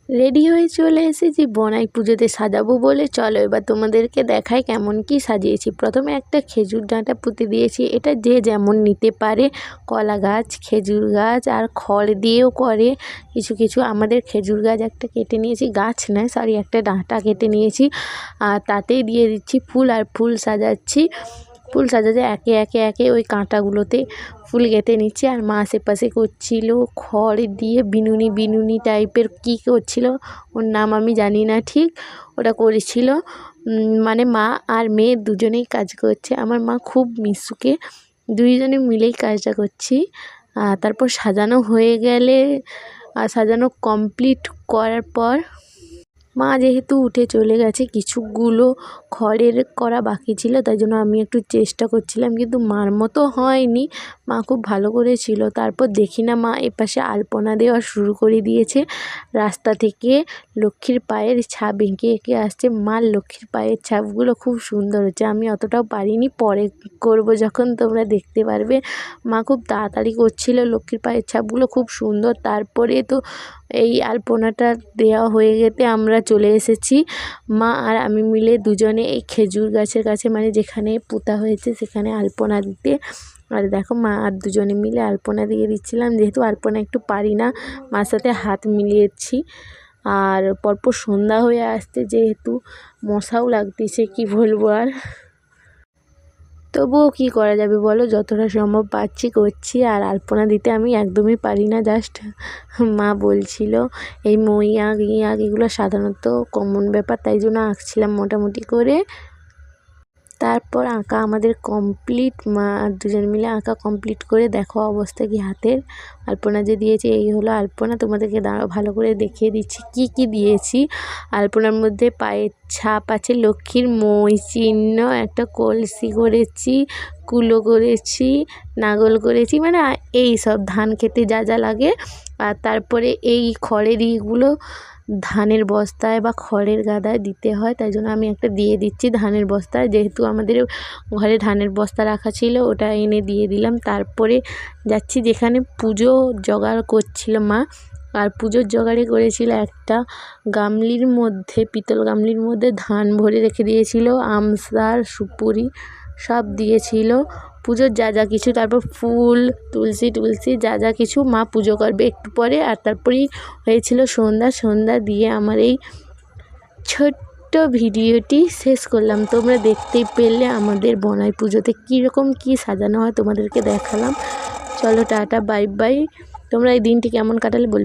Ready হয়ে চলে এসেছি বনাই পুজোতে সাজাবো বলে। চলো এবার তোমাদেরকে দেখাই কেমন কি সাজিয়েছি। প্রথমে একটা খেজুর ডাঁটা পুঁতে দিয়েছি, এটা যে যেমন নিতে পারে, কলা গাছ, খেজুর গাছ আর খড় দিয়েও করে কিছু কিছু। আমাদের খেজুর গাছ একটা কেটে নিয়েছি, গাছ নয় সরি, একটা ডাঁটা কেটে নিয়েছি আর তাতেই দিয়ে দিচ্ছি ফুল আর ফুল সাজাচ্ছি। ফুল সাজাতে একে একে একে ওই কাঁটাগুলোতে ফুল গেঁথে নিচ্ছে। আর মা আশেপাশে করছিল খড় দিয়ে বিনুনি বিনুনি টাইপের কী করছিল, ওর নাম আমি জানি না ঠিক, ওটা করেছিল। মানে মা আর মেয়ে দুজনেই কাজ করছে। আমার মা খুব মিশুকে, দুইজনে মিলেই কাজটা করছি। তারপর সাজানো হয়ে গেলে, সাজানো কমপ্লিট করার পর মা যেহেতু উঠে চলে গেছে, কিছুগুলো খড়ের করা বাকি ছিল, তাই জন্য আমি একটু চেষ্টা করছিলাম, কিন্তু মার মতো হয়নি। মা খুব ভালো করেছিল। তারপর দেখি না মা এপাশে আলপনা দেওয়া শুরু করে দিয়েছে। রাস্তা থেকে লক্ষ্মীর পায়ের ছাপ এঁকে এঁকে আসছে। মার লক্ষ্মীর পায়ের ছাপগুলো খুব সুন্দর হচ্ছে। আমি অতটাও পারিনি, পরে করব যখন তোমরা দেখতে পারবে। মা খুব তাড়াতাড়ি করছিল, লক্ষ্মীর পায়ের ছাপগুলো খুব সুন্দর। তারপরে তো এই আলপনাটা দেওয়া হয়ে গেতে আমরা চলে এসেছি মা আর আমি মিলে দুজনে এই খেজুর গাছের কাছে, মানে যেখানে পোতা হয়েছে সেখানে আলপনা দিতে। আর দেখো মা আর দুজনে মিলে আলপনা দিয়ে দিচ্ছিলাম, যেহেতু আলপনা একটু পারি না, মার সাথে হাত মিলিয়েছি। আর পরপর সন্ধ্যা হয়ে আসতে, যেহেতু মশাও লাগতেছে, কি বলবো আর, তবুও কী করা যাবে বলো, যতটা সম্ভব পারছি করছি। আর আলপনা দিতে আমি একদমই পারি না, জাস্ট মা বলছিল এই মই আঁক ই আঁক, এগুলো সাধারণত কমন ব্যাপার, তাই জন্য আঁকছিলাম মোটামুটি করে। তারপর আঁকা আমাদের কমপ্লিট, মা আর দুজন মিলে আঁকা কমপ্লিট করে দেখো অবস্থা কি হাতের। আলপনা যে দিয়েছি এই হলো আলপনা, তোমাদেরকে দাঁড়াও ভালো করে দেখিয়ে দিচ্ছি কি কি দিয়েছি। আলপনার মধ্যে পায়ের ছাপ আছে, লক্ষ্মীর মই চিহ্ন, একটা কলসি করেছি, কুলো করেছি, নাগল করেছি, মানে এই সব ধান খেতে যা যা লাগে। আর তারপরে এই খড়ের ইগুলো ধানের বস্তায় বা খড়ের গাদায় দিতে হয়, তাই জন্য আমি একটা দিয়ে দিচ্ছি ধানের বস্তায়, যেহেতু আমাদের ঘরে ধানের বস্তা রাখা ছিল, ওটা এনে দিয়ে দিলাম। তারপরে যাচ্ছি যেখানে পুজো জোগাড় করছিল মা, আর পুজোর জোগাড়ে করেছিল একটা গামলির মধ্যে, পিতল গামলির মধ্যে ধান ভরে রেখে দিয়েছিল, আমসার সুপুরি সব দিয়েছিল পুজোর যা যা কিছু। তারপর ফুল তুলসী টুলসি যা যা কিছু, মা পুজো করবে একটু পরে। আর তারপরেই হয়েছিল সন্ধ্যা দিয়ে আমার এই ছোট্ট ভিডিওটি শেষ করলাম। তোমরা দেখতেই পেলে আমাদের বনাই পুজোতে কীরকম কী সাজানো হয়, তোমাদেরকে দেখালাম। চলো টাটা বাই বাই। তোমরা এই দিনটি কেমন কাটালে বলবে।